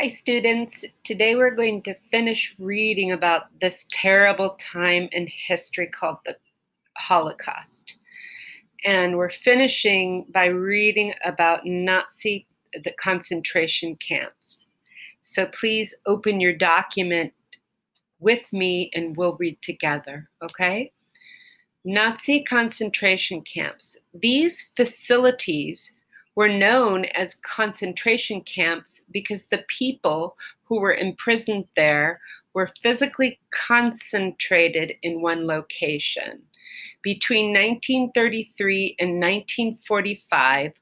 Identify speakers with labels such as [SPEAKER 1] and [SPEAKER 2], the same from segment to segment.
[SPEAKER 1] Hi students, today we're going to finish reading about this terrible time in history called the Holocaust. And we're finishing by reading about the concentration camps. So please open your document with me and we'll read together, okay? Nazi concentration camps. These facilities were known as concentration camps because the people who were imprisoned there were physically concentrated in one location. Between 1933 and 1945,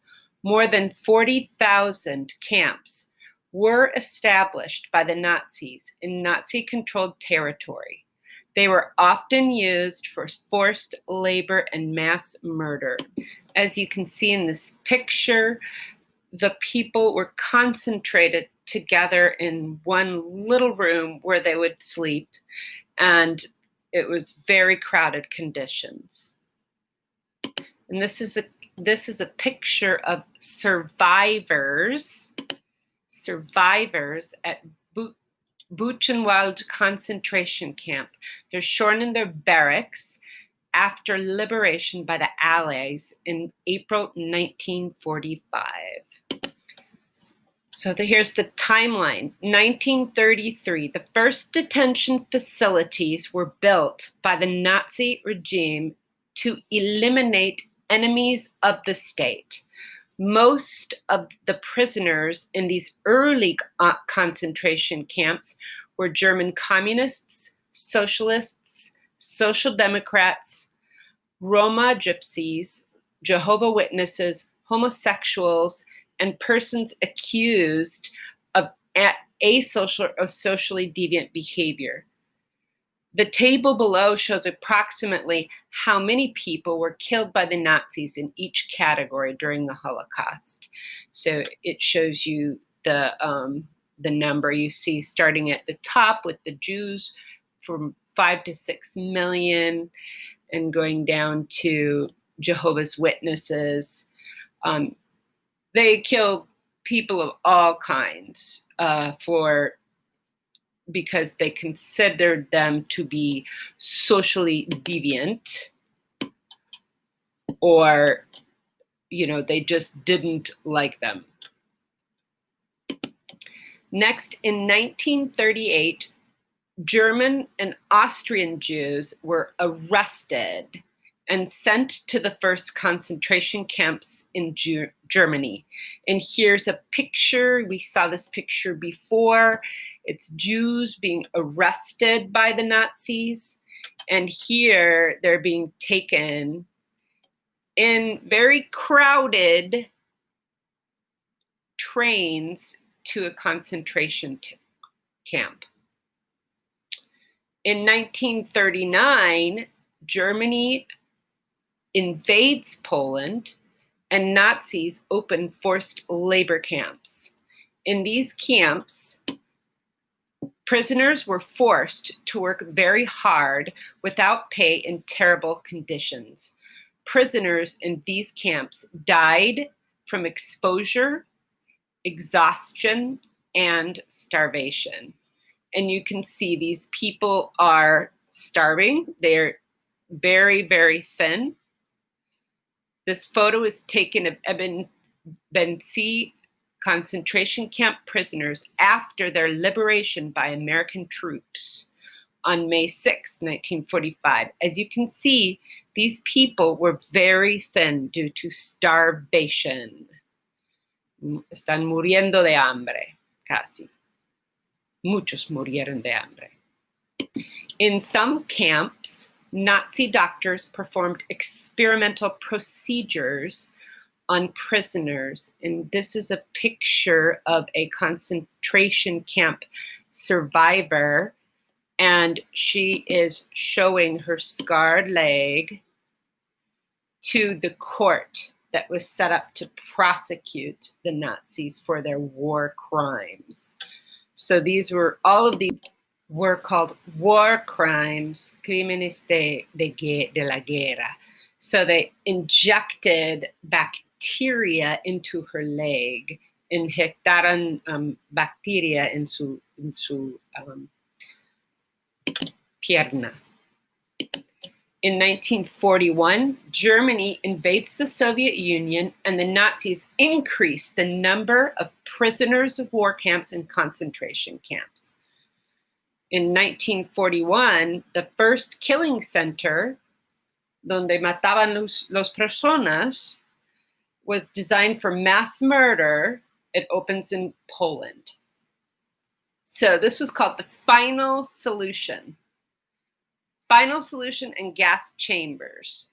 [SPEAKER 1] more than 40,000 camps were established by the Nazis in Nazi-controlled territory. They were often used for forced labor and mass murder. As you can see in this picture, the people were concentrated together in one little room where they would sleep, and it was very crowded conditions. And this is a picture of survivors at Buchenwald concentration camp. They're shown in their barracks after liberation by the Allies in April 1945. So here's the timeline. 1933, the first detention facilities were built by the Nazi regime to eliminate enemies of the state. Most of the prisoners in these early concentration camps were German communists, socialists, social democrats, Roma gypsies, Jehovah's Witnesses, homosexuals, and persons accused of asocial or socially deviant behavior. The table below shows approximately how many people were killed by the Nazis in each category during the Holocaust. So it shows you the number you see starting at the top with the Jews from 5 to 6 million and going down to Jehovah's Witnesses. They killed people of all kinds because they considered them to be socially deviant, or, they just didn't like them. Next, in 1938, German and Austrian Jews were arrested and sent to the first concentration camps in Germany. And here's a picture. We saw this picture before. It's Jews being arrested by the Nazis. And here they're being taken in very crowded trains to a concentration camp. In 1939, Germany invades Poland and Nazis open forced labor camps. In these camps, prisoners were forced to work very hard without pay in terrible conditions. Prisoners in these camps died from exposure, exhaustion, and starvation. And you can see these people are starving. They're very, very thin. This photo is taken of Eben Benzi concentration camp prisoners after their liberation by American troops on May 6, 1945. As you can see, these people were very thin due to starvation. Están muriendo de hambre, casi. Muchos murieron de hambre. In some camps, Nazi doctors performed experimental procedures on prisoners. And this is a picture of a concentration camp survivor. And she is showing her scarred leg to the court that was set up to prosecute the Nazis for their war crimes. So all of these were called war crimes, crímenes de la guerra. So they injected bacteria into her leg inyectaron bacteria en su pierna. In 1941, Germany invades the Soviet Union, and the Nazis increase the number of prisoners of war camps and concentration camps. In 1941, the first killing center, donde mataban los personas, was designed for mass murder. It opens in Poland. So this was called the final solution. Final solution and gas chambers.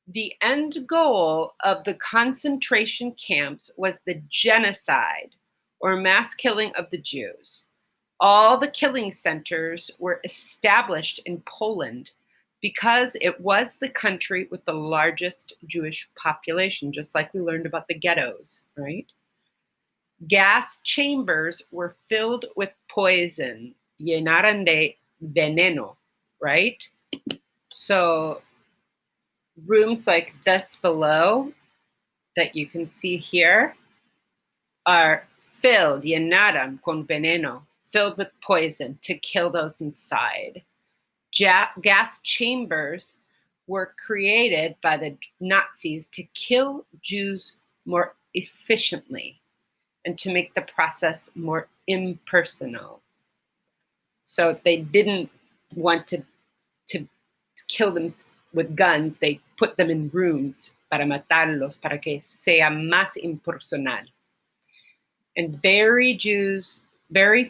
[SPEAKER 1] The end goal of the concentration camps was the genocide or mass killing of the Jews. All the killing centers were established in Poland because it was the country with the largest Jewish population, just like we learned about the ghettos, right? Gas chambers were filled with poison, llenaran de veneno, right? So rooms like this below that you can see here are filled, llenaran con veneno, filled with poison to kill those inside. Gas chambers were created by the Nazis to kill Jews more efficiently and to make the process more impersonal. So they didn't want to kill them with guns. They put them in rooms para matarlos, para que sea más impersonal. And very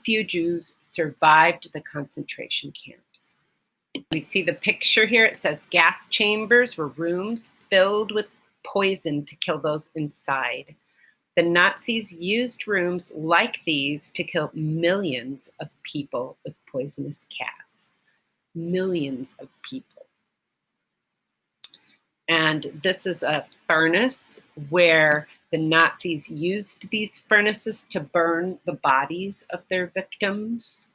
[SPEAKER 1] few Jews survived the concentration camps. We see the picture here. It says gas chambers were rooms filled with poison to kill those inside. The Nazis used rooms like these to kill millions of people with poisonous gas. Millions of people. And this is a furnace where the Nazis used these furnaces to burn the bodies of their victims.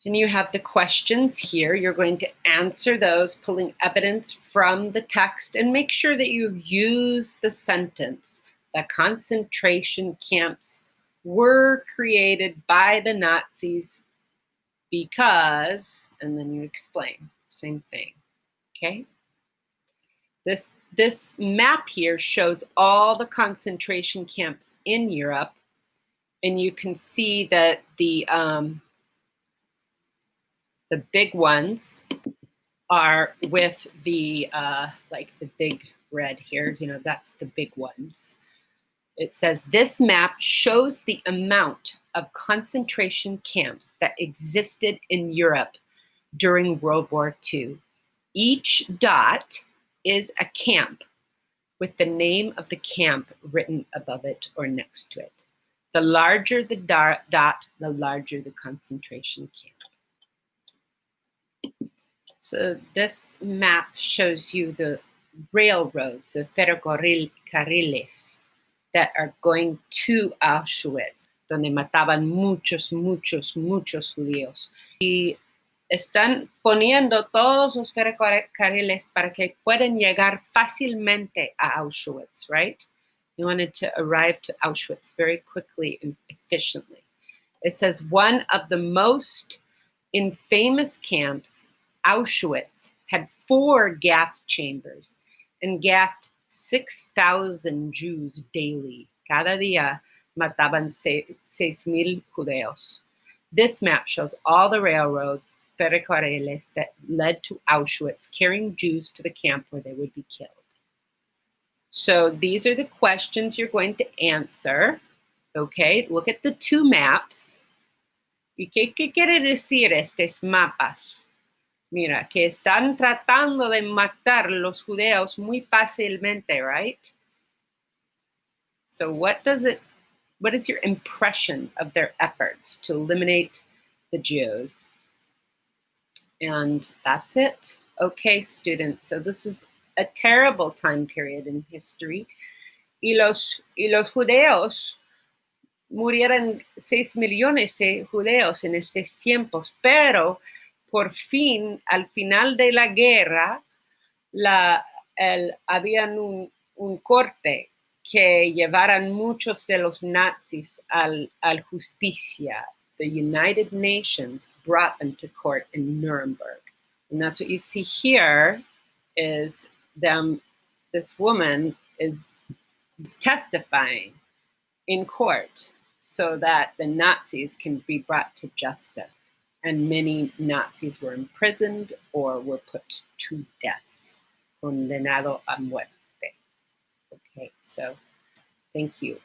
[SPEAKER 1] And you have the questions here. You're going to answer those, pulling evidence from the text, and make sure that you use the sentence. The concentration camps were created by the Nazis because, and then you explain, same thing, okay? This map here shows all the concentration camps in Europe, and you can see that the big ones are with the, like the big red here, you know, that's the big ones. It says, this map shows the amount of concentration camps that existed in Europe during World War II. Each dot is a camp with the name of the camp written above it or next to it. The larger the dot, the larger the concentration camp. So this map shows you the railroads, the ferrocarriles that are going to Auschwitz, donde mataban muchos judíos. Y están poniendo todos los ferrocarriles para que puedan llegar fácilmente a Auschwitz, right? They wanted to arrive to Auschwitz very quickly and efficiently. It says one of the most infamous camps, Auschwitz, had 4 gas chambers and gassed 6,000 Jews daily. Cada día mataban 6,000 judíos. This map shows all the railroads, ferrocarriles that led to Auschwitz, carrying Jews to the camp where they would be killed. So these are the questions you're going to answer. Okay, look at the 2 maps. ¿Y qué quiere decir estos mapas? Mira, que están tratando de matar los judíos muy fácilmente, right? So what is your impression of their efforts to eliminate the Jews? And that's it. Okay, students, so this is a terrible time period in history. Y los judíos murieron 6 millones de judíos en estos tiempos, pero por fin, al final de la guerra, había un corte que llevaran muchos de los nazis al justicia. The United Nations brought them to court in Nuremberg. And that's what you see here is them, this woman is testifying in court so that the Nazis can be brought to justice. And many Nazis were imprisoned or were put to death, condenado a muerte. Okay, so thank you.